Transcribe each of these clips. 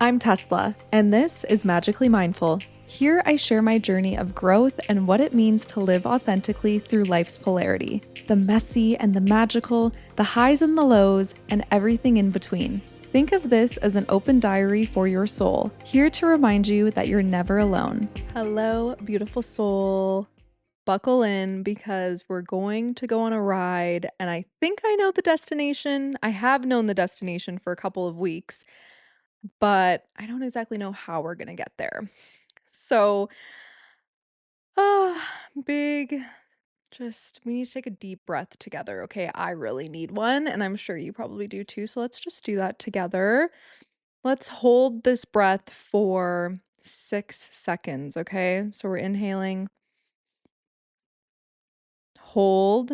I'm Tesla, and this is Magically Mindful. Here I share my journey of growth and what it means to live authentically through life's polarity, the messy and the magical, the highs and the lows, and everything in between. Think of this as an open diary for your soul, here to remind you that you're never alone. Hello, beautiful soul. Buckle in because we're going to go on a ride, and I think I know the destination. I have known the destination for a couple of weeks, but I don't exactly know how we're gonna get there. So, big just we need to take a deep breath together, okay? I really need one, and I'm sure you probably do too, so let's just do that together. Let's hold this breath for 6 seconds, okay? So we're inhaling, hold,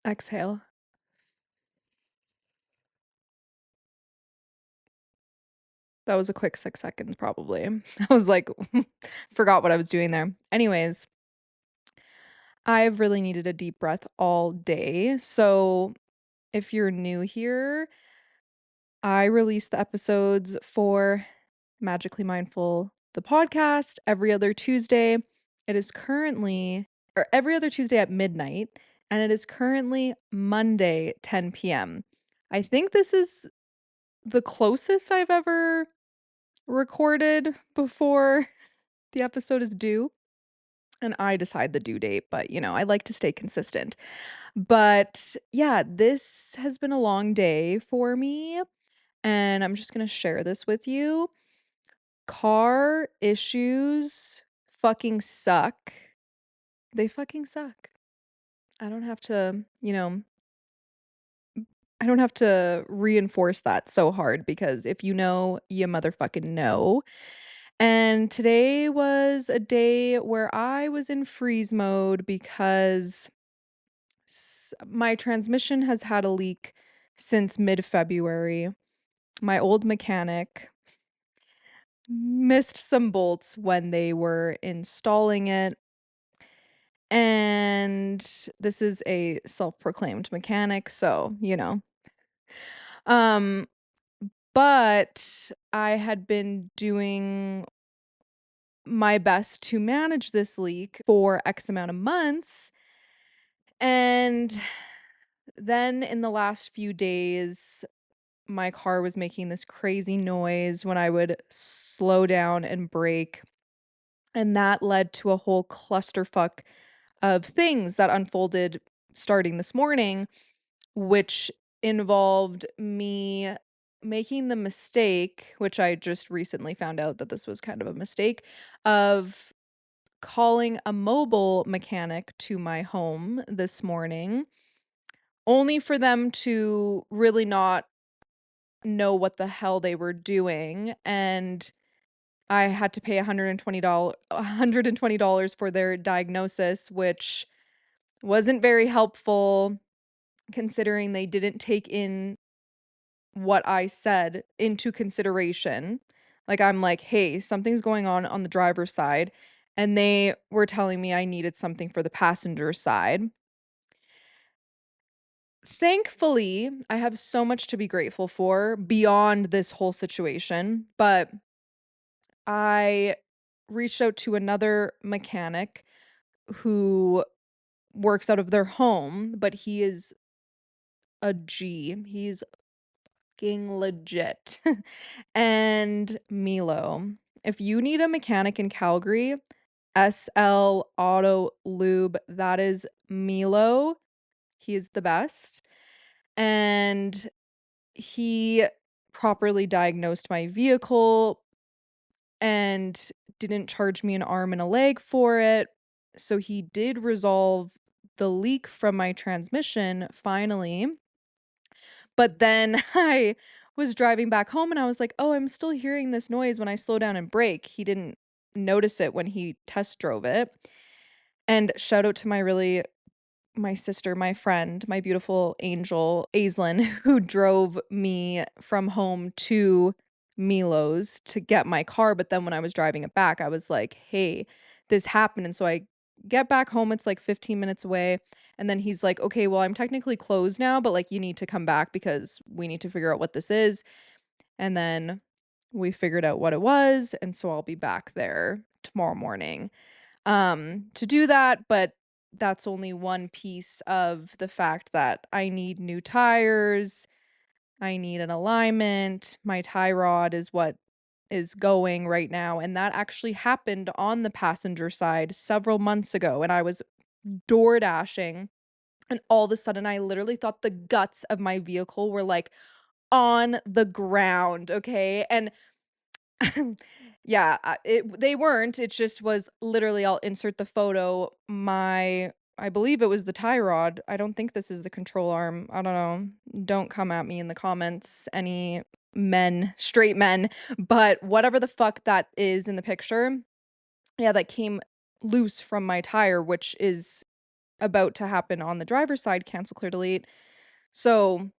exhale. That was a quick 6 seconds probably. I was like forgot what I was doing there. Anyways, I've really needed a deep breath all day, so if you're new here, I release the episodes for Magically Mindful, the podcast, every other Tuesday. It is currently, or every other Tuesday at midnight, and it is currently Monday, 10 p.m. I think this is the closest I've ever recorded before the episode is due. And I decide the due date, but I like to stay consistent. But yeah, this has been a long day for me, and I'm just gonna share this with you. Car issues fucking suck. They fucking suck. I don't have to, I don't have to reinforce that so hard because if you know, you motherfucking know. And today was a day where I was in freeze mode because my transmission has had a leak since mid-February. My old mechanic missed some bolts when they were installing it. And this is a self-proclaimed mechanic, so, Um, but I had been doing my best to manage this leak for X amount of months. And then in the last few days, my car was making this crazy noise when I would slow down and brake. And that led to a whole clusterfuck of things that unfolded starting this morning, which involved me making the mistake, which I just recently found out that this was kind of a mistake, of calling a mobile mechanic to my home this morning, only for them to really not know what the hell they were doing, and I had to pay $120 for their diagnosis, which wasn't very helpful considering they didn't take in what I said into consideration. Like, I'm like, "Hey, something's going on the driver's side," and they were telling me I needed something for the passenger side. Thankfully, I have so much to be grateful for beyond this whole situation, but I reached out to another mechanic who works out of their home, but he is a G. He's fucking legit. And Milo, if you need a mechanic in Calgary, SL Auto Lube, that is Milo. He is the best. And he properly diagnosed my vehicle and didn't charge me an arm and a leg for it. So he did resolve the leak from my transmission finally. But then I was driving back home and I was like, "Oh, I'm still hearing this noise when I slow down and brake." He didn't notice it when he test drove it. And shout out to my sister, my friend, my beautiful angel, Aislinn, who drove me from home to Milo's to get my car. But then when I was driving it back, I was like, "Hey, this happened." And so I get back home, it's like 15 minutes away. And then he's like, "Okay, well, I'm technically closed now, but, like, you need to come back because we need to figure out what this is." And then we figured out what it was, and so I'll be back there tomorrow morning, to do that, but that's only one piece of the fact that I need new tires, I need an alignment, my tie rod is what is going right now, and that actually happened on the passenger side several months ago, and I was door dashing, and all of a sudden, I literally thought the guts of my vehicle were, like, on the ground, okay? And yeah, they weren't, it just was literally I'll insert the photo, I believe it was the tie rod, I don't think this is the control arm, I don't know, don't come at me in the comments, any men, straight men, but whatever the fuck that is in the picture, yeah, that came loose from my tire, which is about to happen on the driver's side, cancel, clear, delete. So,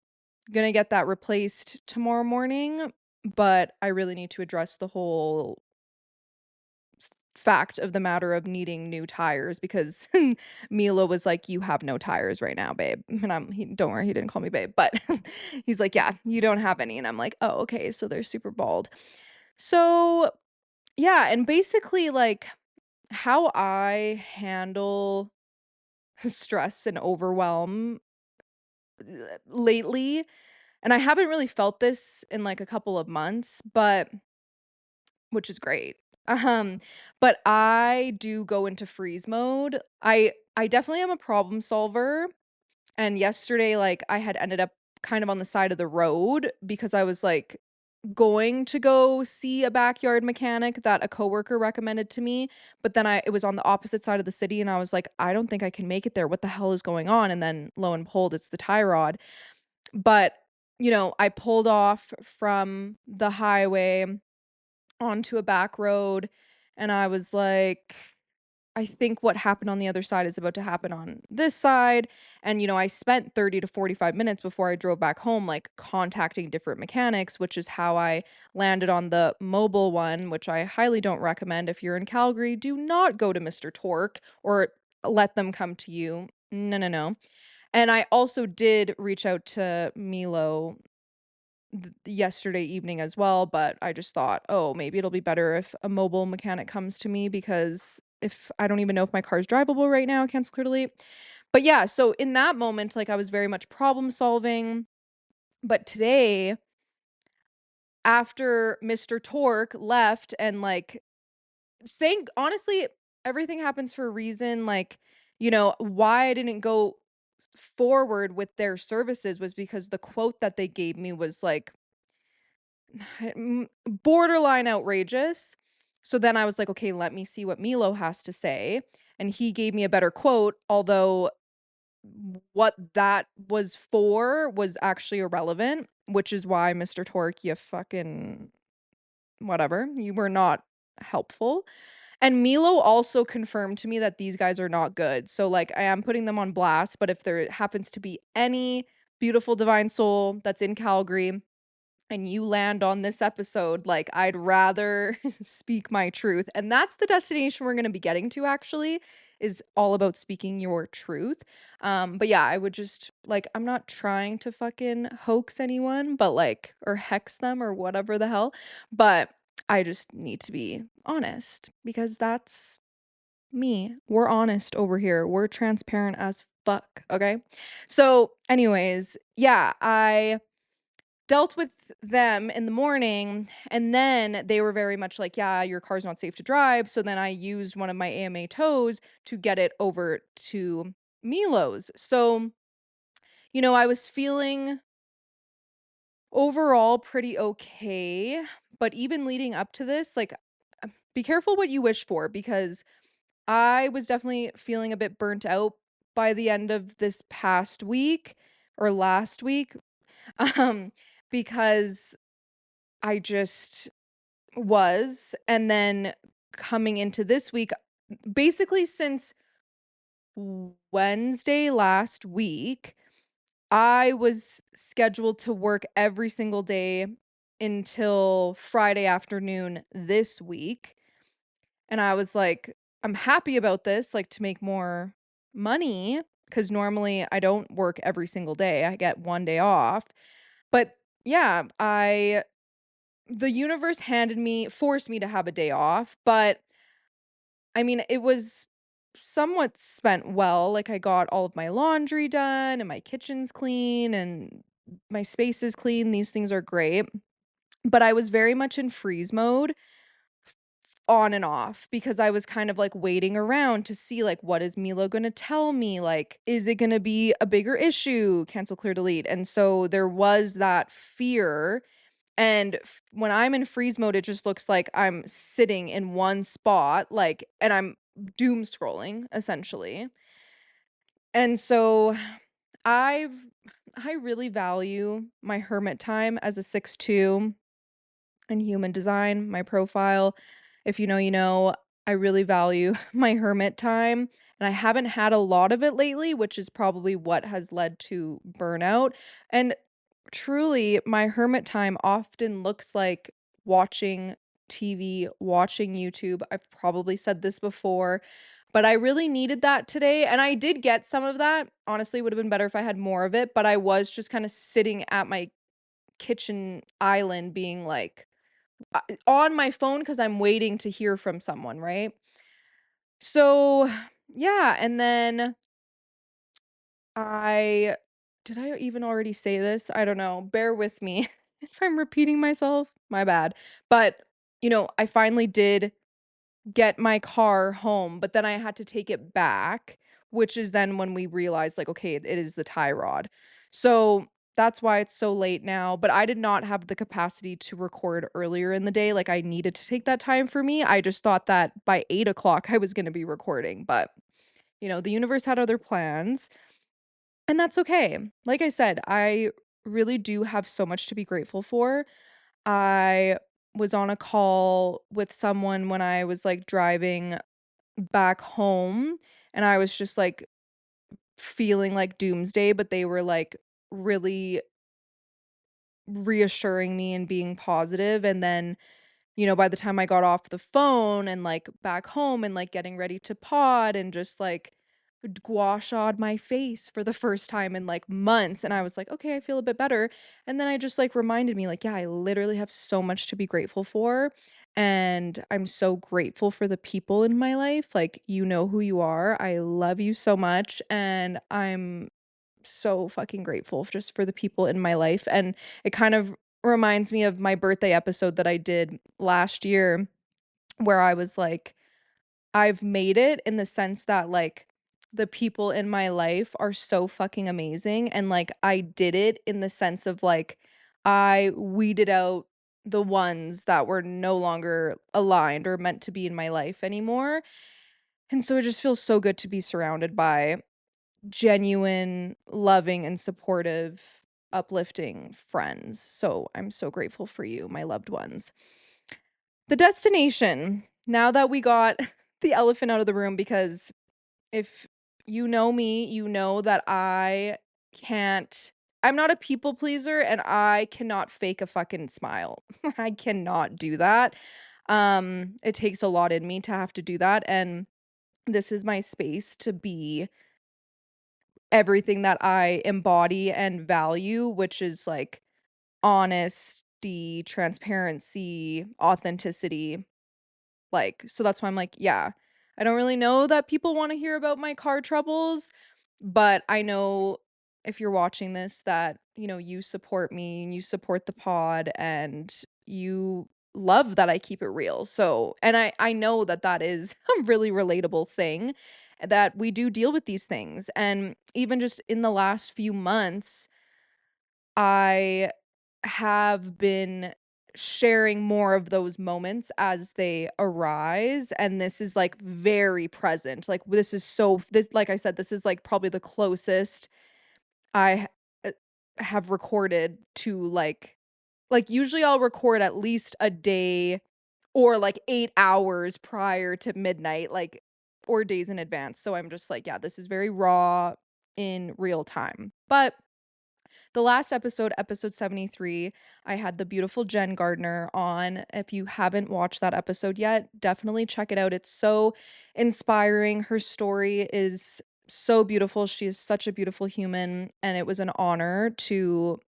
gonna get that replaced tomorrow morning, but I really need to address the whole fact of the matter of needing new tires because Milo was like, "You have no tires right now, babe." And don't worry, he didn't call me babe, but he's like, "Yeah, you don't have any." And I'm like, "Oh, okay, so they're super bald." So, yeah, and basically like how I handle stress and overwhelm lately, and I haven't really felt this in like a couple of months, but which is great. Um, but I do go into freeze mode. I definitely am a problem solver, and yesterday, like, I had ended up kind of on the side of the road because I was, like, going to go see a backyard mechanic that a coworker recommended to me, but then it was on the opposite side of the city, and I was like, "I don't think I can make it there. What the hell is going on?" And then lo and behold, it's the tie rod. But, I pulled off from the highway onto a back road, and I was like, "I think what happened on the other side is about to happen on this side," and, I spent 30 to 45 minutes before I drove back home, like, contacting different mechanics, which is how I landed on the mobile one, which I highly don't recommend. If you're in Calgary, do not go to Mr. Torque or let them come to you. No, no, no. And I also did reach out to Milo yesterday evening as well, but I just thought, "Oh, maybe it'll be better if a mobile mechanic comes to me because if I don't even know if my car's drivable right now, cancel, clear, delete." But yeah, so in that moment, like I was very much problem solving. But today, after Mr. Torque left and like think honestly, everything happens for a reason. Like, why I didn't go forward with their services was because the quote that they gave me was like borderline outrageous. So then I was like, "Okay, let me see what Milo has to say." And he gave me a better quote, although what that was for was actually irrelevant, which is why Mr. Torque, you fucking whatever, you were not helpful. And Milo also confirmed to me that these guys are not good. So like I am putting them on blast, but if there happens to be any beautiful divine soul that's in Calgary and you land on this episode, like, I'd rather speak my truth, and that's the destination we're gonna be getting to actually, is all about speaking your truth, but yeah, I would just like, I'm not trying to fucking hoax anyone, but, like or hex them or whatever the hell, but I just need to be honest because that's me. We're honest over here. We're transparent as fuck, okay? So, anyways, yeah, I dealt with them in the morning, and then they were very much like, "Yeah, your car's not safe to drive." So then I used one of my AMA tows to get it over to Milo's. So, I was feeling overall pretty okay, but even leading up to this, like, be careful what you wish for because I was definitely feeling a bit burnt out by the end of this past week or last week, um, because I just was, and then coming into this week, basically since Wednesday last week, I was scheduled to work every single day until Friday afternoon this week, and I was like, "I'm happy about this, like, to make more money." because normally I don't work every single day. I get 1 day off. But yeah, I the universe handed me forced me to have a day off, but I mean, it was somewhat spent well. Like, I got all of my laundry done and my kitchen's clean and my space is clean. These things are great. But I was very much in freeze mode on and off because I was kind of like waiting around to see like what is Milo going to tell me? Like, is it going to be a bigger issue? Cancel, clear, delete. And so there was that fear. And when I'm in freeze mode, it just looks like I'm sitting in one spot, like, and I'm doom scrolling essentially. And so I've I really value my hermit time as a 6'2" in human design, my profile. If you know, you know, I really value my hermit time. And I haven't had a lot of it lately, which is probably what has led to burnout. And truly, my hermit time often looks like watching TV, watching YouTube. I've probably said this before, but I really needed that today. And I did get some of that. Honestly, it would have been better if I had more of it, but I was just kind of sitting at my kitchen island being like, on my phone because 'cause I'm waiting to hear from someone, right? So, yeah, and then I did I even already say this? I don't know. Bear with me if I'm repeating myself. My bad. But, I finally did get my car home, but then I had to take it back, which is then when we realized, like, okay, it is the tie rod. So that's why it's so late now. But I did not have the capacity to record earlier in the day. Like, I needed to take that time for me. I just thought that by 8 o'clock I was going to be recording. But, the universe had other plans, and that's okay. Like I said, I really do have so much to be grateful for. I was on a call with someone when I was like driving back home, and I was just, like, feeling like doomsday, but they were, like, really reassuring me and being positive, and then, by the time I got off the phone and, like, back home and, like, getting ready to pod and just, like, gua shawed my face for the first time in, like, months, and I was like, "Okay, I feel a bit better," and then I just, like, reminded me, like, yeah, I literally have so much to be grateful for, and I'm so grateful for the people in my life, like, you know who you are, I love you so much, and I'm so fucking grateful just for the people in my life, and it kind of reminds me of my birthday episode that I did last year where I was like, I've made it in the sense that, like, the people in my life are so fucking amazing, and, like, I did it in the sense of, like, I weeded out the ones that were no longer aligned or meant to be in my life anymore, and so it just feels so good to be surrounded by genuine, loving, and supportive, uplifting friends, so I'm so grateful for you, my loved ones. The destination, now that we got the elephant out of the room, because if you know me, you know that can't I'm not a people pleaser and I cannot fake a fucking smile. I cannot do that. It takes a lot in me to have to do that, and this is my space to be everything that I embody and value, which is like honesty, transparency, authenticity. Like, so that's why I'm like, yeah, I don't really know that people wanna hear about my car troubles, but I know if you're watching this that, you support me and you support the pod and you love that I keep it real. So, and I know that that is a really relatable thing, that we do deal with these things. And even just in the last few months, I have been sharing more of those moments as they arise, and this is, like, very present, like, this like I said, this is, like, probably the closest I have recorded to, usually I'll record at least a day or, like, 8 hours prior to midnight, like, or days in advance, so I'm just like, yeah, this is very raw in real time, but the last episode, episode 73, I had the beautiful Jen Gardner on. If you haven't watched that episode yet, definitely check it out. It's so inspiring. Her story is so beautiful. She is such a beautiful human, and it was an honor to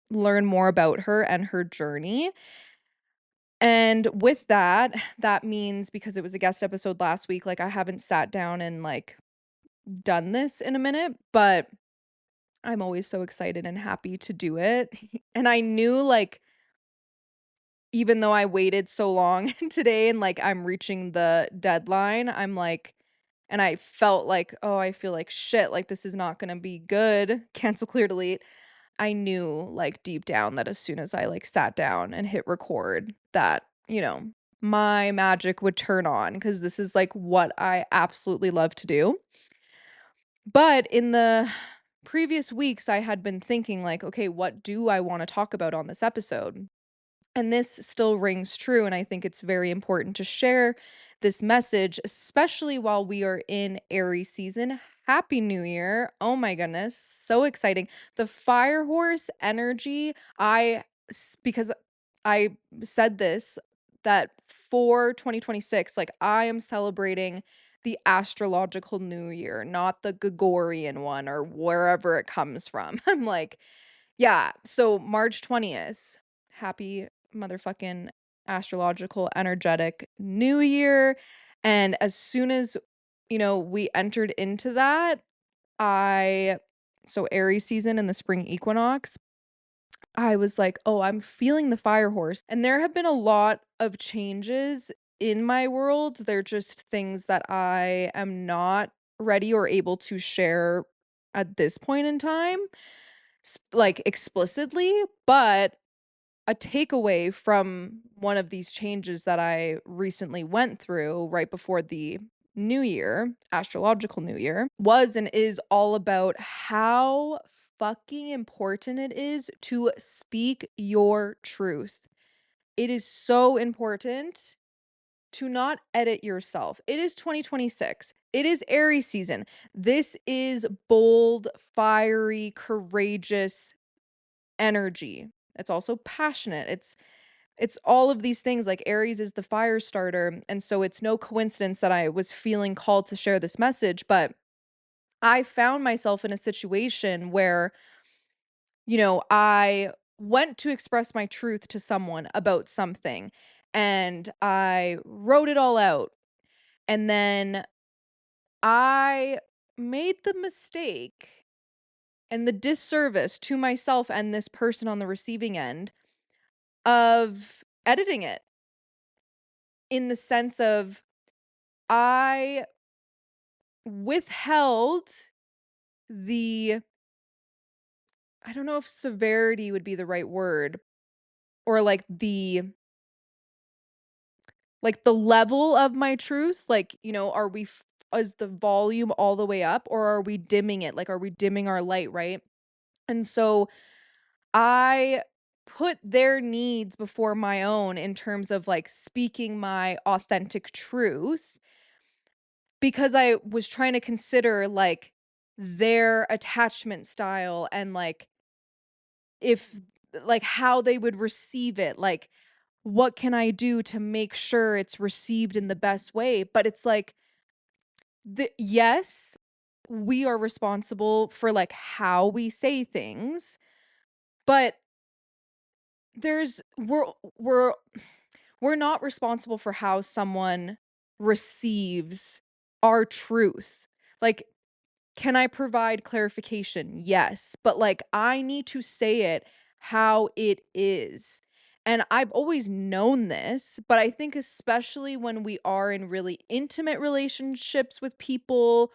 learn more about her and her journey. And with that, that means because it was a guest episode last week, like I haven't sat down and like done this in a minute, but I'm always so excited and happy to do it. And I knew like even though I waited so long today and like I'm reaching the deadline, I'm like and I felt like, oh, I feel like shit, like this is not gonna be good. Cancel, clear, delete. I knew like deep down that as soon as I like sat down and hit record that, my magic would turn on because this is like what I absolutely love to do. But in the previous weeks, I had been thinking, like, okay, what do I want to talk about on this episode? And this still rings true. And I think it's very important to share this message, especially while we are in Aries season. Happy New Year. Oh my goodness. So exciting. The fire horse energy, because I said this, that for 2026, like I am celebrating the astrological new year, not the Gregorian one or wherever it comes from. I'm like, yeah, so March 20th, happy motherfucking astrological energetic new year. And as soon as, we entered into that, I so Aries season and the spring equinox, I was like, "Oh, I'm feeling the fire horse." And there have been a lot of changes in my world. They're just things that I am not ready or able to share at this point in time, like explicitly, but a takeaway from one of these changes that I recently went through right before the new year, astrological new year, was and is all about how fucking important it is to speak your truth. It is so important to not edit yourself. It is 2026. It is Aries season. This is bold, fiery, courageous energy. It's also passionate. It's all of these things. Like Aries is the fire starter, and so it's no coincidence that I was feeling called to share this message, but I found myself in a situation where, I went to express my truth to someone about something and I wrote it all out. And then I made the mistake and the disservice to myself and this person on the receiving end of editing it, in the sense of I withheld the I don't know if severity would be the right word, or like the level of my truth, like, are we is the volume all the way up or are we dimming it? Like, are we dimming our light, right? And so I put their needs before my own in terms of like speaking my authentic truth because I was trying to consider like their attachment style and like if like how they would receive it, like what can I do to make sure it's received in the best way? But it's like yes, we are responsible for like how we say things, but there's we're we're not responsible for how someone receives our truth. Like, can I provide clarification? Yes, but like I need to say it how it is. And I've always known this, but I think especially when we are in really intimate relationships with people,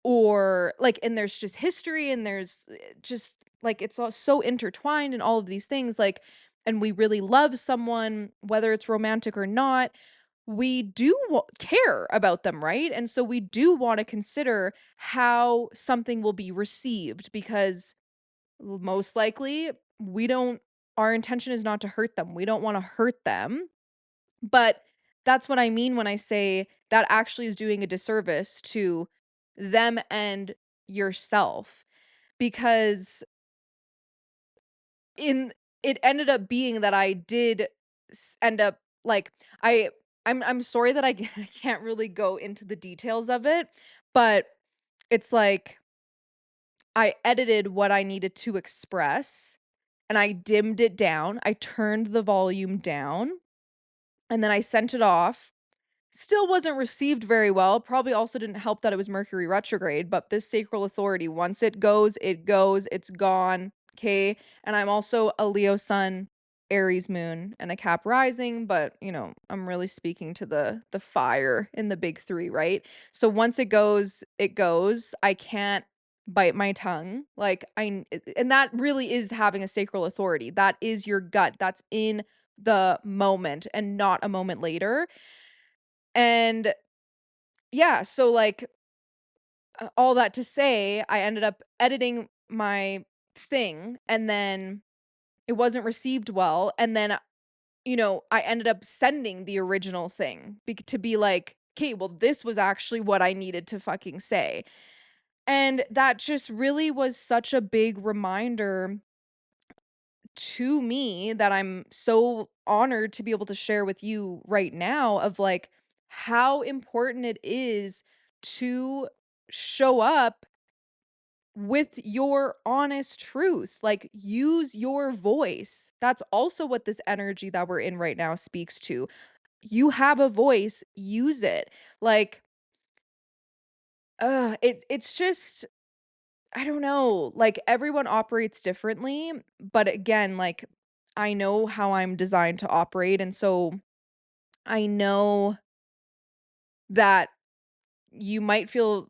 or like and there's just history and there's just like it's all so intertwined and all of these things, like, and we really love someone whether it's romantic or not, we do care about them, right? And so we do want to consider how something will be received because most likely we don't our intention is not to hurt them, we don't want to hurt them. But that's what I mean when I say that actually is doing a disservice to them and yourself, because in it ended up being that I did end up like I'm sorry that I I can't really go into the details of it, but it's like I edited what I needed to express and I dimmed it down. I turned the volume down and then I sent it off. Still wasn't received very well, probably also didn't help that it was Mercury retrograde, but this sacral authority, once it goes, it's gone, okay? And I'm also a Leo sun, Aries moon, and a Cap rising, but, I'm really speaking to the fire in the big 3, right? So once it goes, it goes. I can't bite my tongue, like, and that really is having a sacral authority. That is your gut. That's in the moment and not a moment later. And yeah, so, like, all that to say, I ended up editing my thing, and then it wasn't received well, and then, I ended up sending the original thing to be like, "Okay, well, this was actually what I needed to fucking say." And that just really was such a big reminder to me that I'm so honored to be able to share with you right now of, like, how important it is to show up with your honest truth. Like, use your voice. That's also what this energy that we're in right now speaks to. You have a voice, use it. Like, it's just I don't know, like, everyone operates differently, but again, like, I know how I'm designed to operate, and so I know that you might feel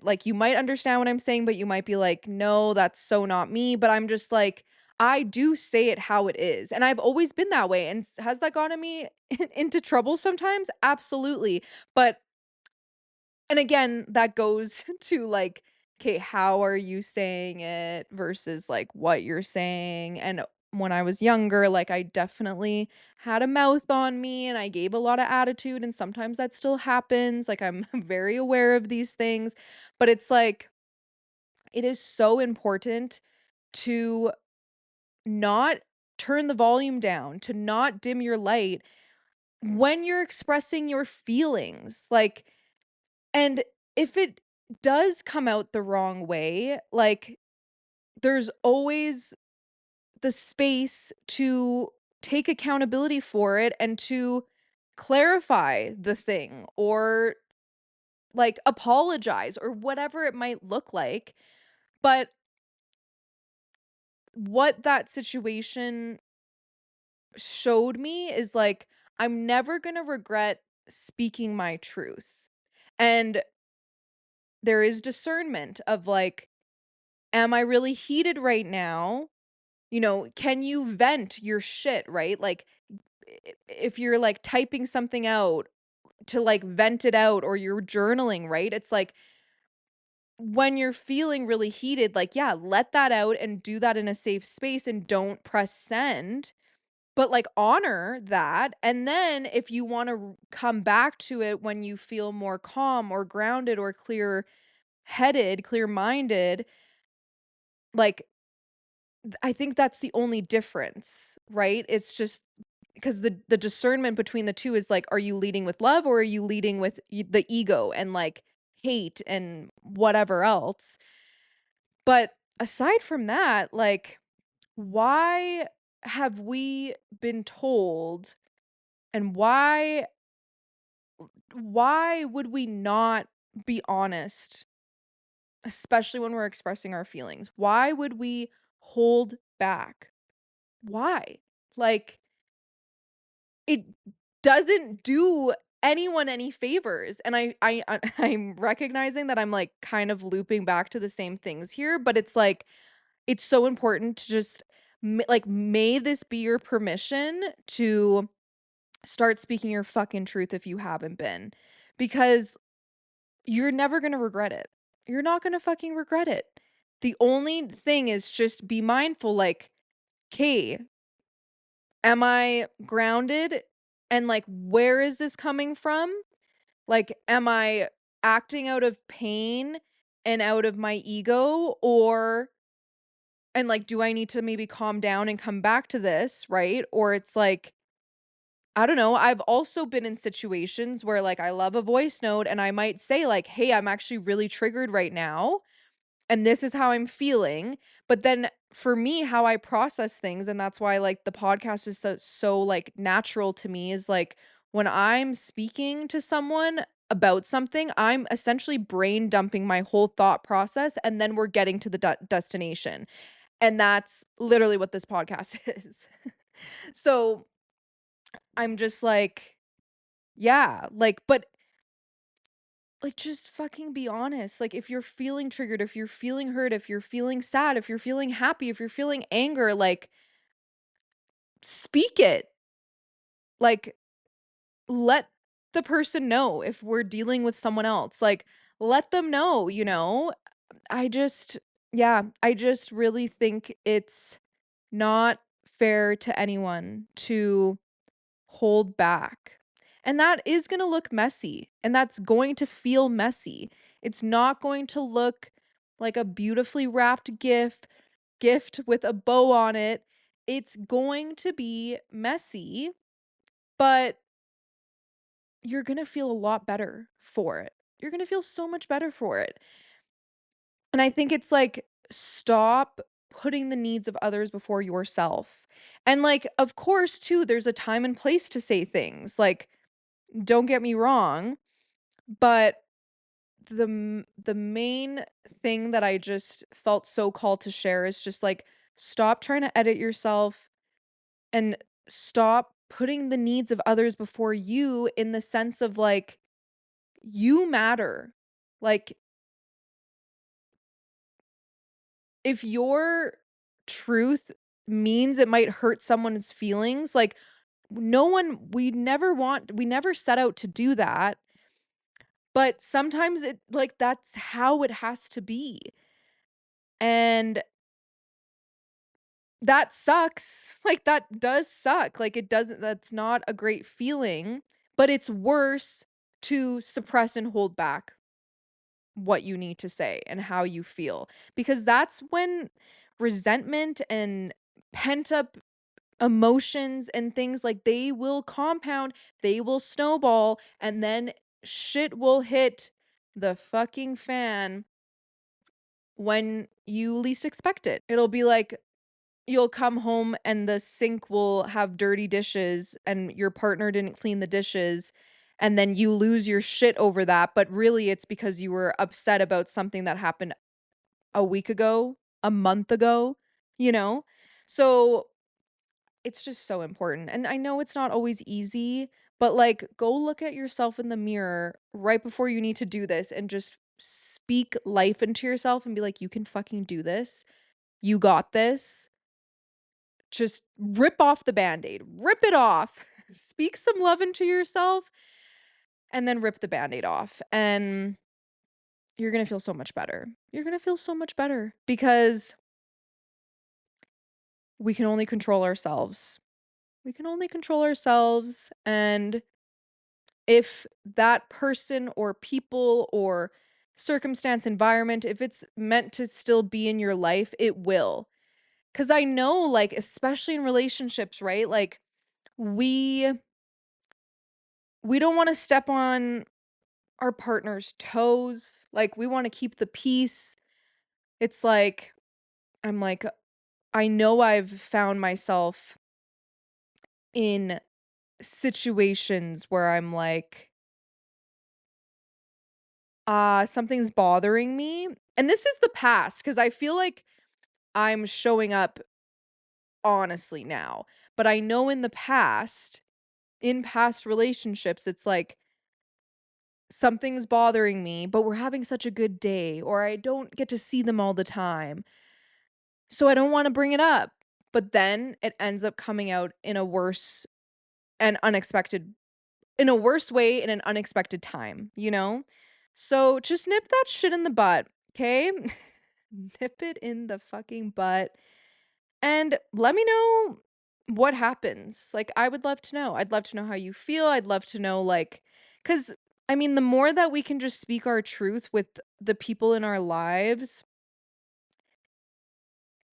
like, you might understand what I'm saying, but you might be like, "No, that's so not me," but I'm just like, I do say it how it is, and I've always been that way, and has that gotten me into trouble sometimes? Absolutely, but and again, that goes to, like, okay, how are you saying it versus, like, what you're saying, and when I was younger, like, I definitely had a mouth on me, and I gave a lot of attitude, and sometimes that still happens, like, I'm very aware of these things, but it's like, it is so important to not turn the volume down, to not dim your light when you're expressing your feelings, like, and if it does come out the wrong way, like, there's always the space to take accountability for it and to clarify the thing or, like, apologize or whatever it might look like. But what that situation showed me is, like, I'm never gonna regret speaking my truth. And there is discernment of, like, am I really heated right now? Can you vent your shit, right? Like, if you're, like, typing something out to, like, vent it out or you're journaling, right? It's like, when you're feeling really heated, like, yeah, let that out and do that in a safe space and don't press send, but, like, honor that, and then if you wanna come back to it when you feel more calm or grounded or clear-headed, clear-minded, like, I think that's the only difference, right? It's just because the discernment between the 2 is, like, are you leading with love or are you leading with the ego and, like, hate and whatever else? But aside from that, like, why have we been told and why would we not be honest, especially when we're expressing our feelings? Why would we hold back? Why? Like, it doesn't do anyone any favors, and I'm recognizing that I'm, like, kind of looping back to the same things here, but it's like, it's so important to just may this be your permission to start speaking your fucking truth if you haven't been, because you're never gonna regret it. You're not gonna fucking regret it. The only thing is just be mindful, like, "'Kay, am I grounded? And, like, where is this coming from? Like, am I acting out of pain and out of my ego and, like, do I need to maybe calm down and come back to this, right? Or it's like, I don't know, I've also been in situations where, like, I love a voice note and I might say, like, "Hey, I'm actually really triggered right now, and this is how I'm feeling." But then for me, how I process things, and that's why, like, the podcast is so, like, natural to me, is, like, when I'm speaking to someone about something, I'm essentially brain dumping my whole thought process, and then we're getting to the destination, and that's literally what this podcast is. So, I'm just like, yeah, like, but, like, just fucking be honest. Like, if you're feeling triggered, if you're feeling hurt, if you're feeling sad, if you're feeling happy, if you're feeling anger, like, speak it. Like, let the person know if we're dealing with someone else. Like, let them know, you know? I just, yeah, I just really think it's not fair to anyone to hold back. And that is gonna look messy, and that's going to feel messy. It's not going to look like a beautifully wrapped gift with a bow on it. It's going to be messy, but you're gonna feel a lot better for it. You're gonna feel so much better for it. And I think it's like, stop putting the needs of others before yourself. And, like, of course, too, there's a time and place to say things. Like, don't get me wrong, but the main thing that I just felt so called to share is just, like, stop trying to edit yourself and stop putting the needs of others before you, in the sense of, like, you matter. Like, if your truth means it might hurt someone's feelings, like, no one we never set out to do that, but sometimes it, like, that's how it has to be. And that sucks. Like, that does suck. Like, it doesn't that's not a great feeling, but it's worse to suppress and hold back what you need to say and how you feel, because that's when resentment and pent up emotions and things, like, they will compound, they will snowball, and then shit will hit the fucking fan when you least expect it. It'll be like, you'll come home and the sink will have dirty dishes and your partner didn't clean the dishes, and then you lose your shit over that, but really it's because you were upset about something that happened a week ago, a month ago, you know? So, it's just so important, and I know it's not always easy, but, like, go look at yourself in the mirror right before you need to do this and just speak life into yourself and be like, "You can fucking do this. You got this." Just rip off the Band-Aid. Rip it off. Speak some love into yourself, and then rip the Band-Aid off, and you're gonna feel so much better. You're gonna feel so much better because we can only control ourselves. We can only control ourselves, and if that person or people or circumstance, environment, if it's meant to still be in your life, it will. 'Cause I know, like, especially in relationships, right? Like, we we don't wanna step on our partner's toes, like, we wanna keep the peace. It's like, I'm like, I know I've found myself in situations where I'm like, something's bothering me." And this is the past, because I feel like I'm showing up honestly now, but I know in the past, in past relationships, it's like, something's bothering me, but we're having such a good day, or I don't get to see them all the time, so I don't wanna bring it up, but then it ends up coming out in a worse and unexpected in a worse way in an unexpected time, you know? So, just nip that shit in the butt, okay? Nip it in the fucking butt, and let me know what happens. Like, I would love to know. I'd love to know how you feel. I'd love to know, like, because I mean, the more that we can just speak our truth with the people in our lives,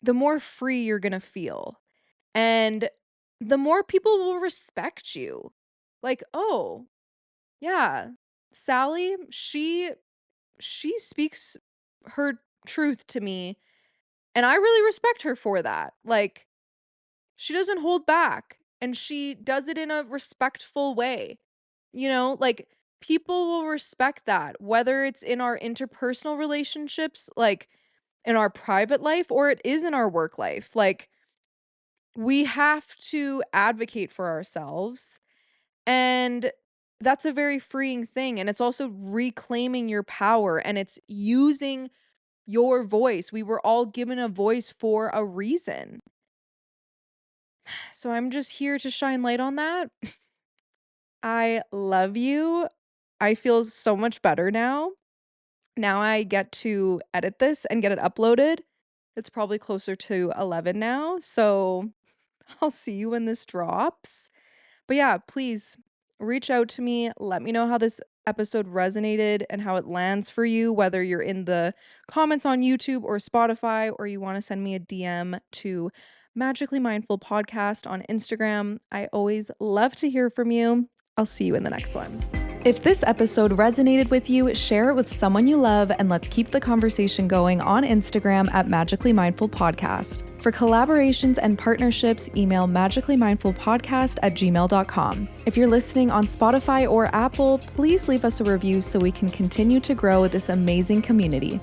the more free you're gonna feel. And the more people will respect you. Like, "Oh, yeah, Sally, she speaks her truth to me, and I really respect her for that." Like, she doesn't hold back, and she does it in a respectful way. Like, people will respect that, whether it's in our interpersonal relationships, like, in our private life, or it is in our work life. Like, we have to advocate for ourselves, and that's a very freeing thing, and it's also reclaiming your power, and it's using your voice. We were all given a voice for a reason. So I'm just here to shine light on that. I love you. I feel so much better now. Now I get to edit this and get it uploaded. It's probably closer to 11 now, so I'll see you when this drops. But yeah, please reach out to me. Let me know how this episode resonated and how it lands for you, whether you're in the comments on YouTube or Spotify, or you want to send me a DM to Magically Mindful Podcast on Instagram. I always love to hear from you. I'll see you in the next one. If this episode resonated with you, share it with someone you love, and let's keep the conversation going on Instagram at Magically Mindful Podcast. For collaborations and partnerships, email magicallymindfulpodcast@gmail.com. If you're listening on Spotify or Apple, please leave us a review so we can continue to grow this amazing community.